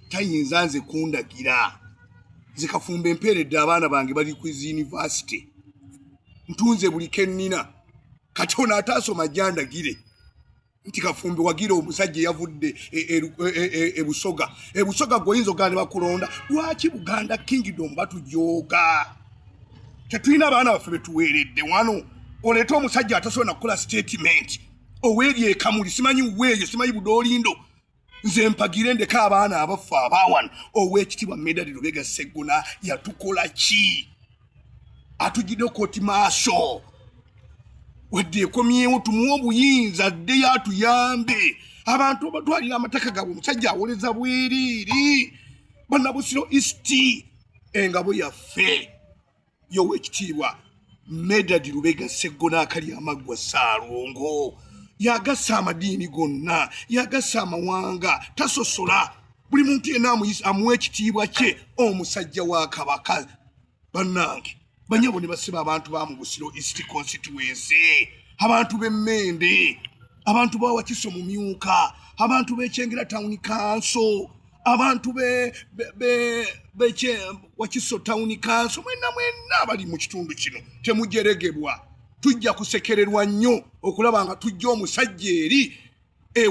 tayinza nze kundagira Kafumbe mperedde abaana bange bali ku university ntunze buli kennina katona atasoma jandagire nti Kafumbe wagira omusajja yavudde ebusoga goyinzo gane bakulonda lwaki Buganda Kingdom batujoga tetulina abaana baffe betuweeredde wano oleta omusajja atasobola kukola statement oweerye ekamuli simanyi weeyo simanyi budolindo nze mpagire ndeka abaana abafu abawana ow'ekitibwa Medali Lubega Sseggona yatukola ki atugidde koti maaso wadde ekomyewo tumuwa obuyinza dde yatuyambe abantu batwalira amataka gaabwe omusajja awoleza bweriri bannabusiro East engabo yaffe y'owekitiibwa Medali Lubega Sseggona akali amaggwa Ssaalongo yagassa amadiini gonna yagassa amawanga tasosola buli muntu yenna amuwa ekitiibwa kye omusajja wa Kabaka bannange banyabo ne basiba abantu ba mu Busiro East constituency abantu b'Emmende abantu ba Wakiso mu Myuka abantu b'Ekyengera Town Council abantu Wakiso Town Council mwenna bali mu kitundu kino temujeregebwa tujja kusekererwa nnyo okulaba nga tujja omusajja eri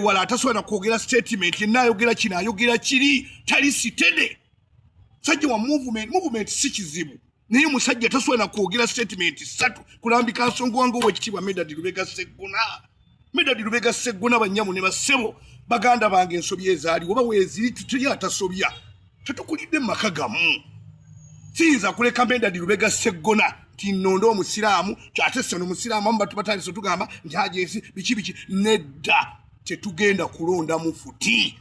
wala atasobola kwogera statement yenna ayogera kino ayogera kiri tali sitede musajja wa movement si kizibu naye omusajja tasobola kwogera statement ssatu kulambika nsonga wange ow'ekitiibwa Medali Lubega Sseggona Medali Lubega Sseggona bannyamu ne bassebo baganda bange ensobi ezaaliwo oba weeziri tuteri atasobya tetukulidde mu maka gamu siyinza kuleka Medali Lubega Sseggona tinondo omusiraamu ate sono omusiraamu amu batandise tugamba nti Hajji biki nedda tetugenda kulonda mufuti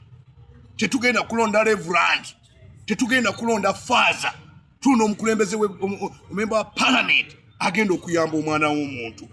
tetugenda kulonda reverend tetugenda kulonda father tuno omukulembeze member wa parliament agenda okuyamba omwana w'omuntu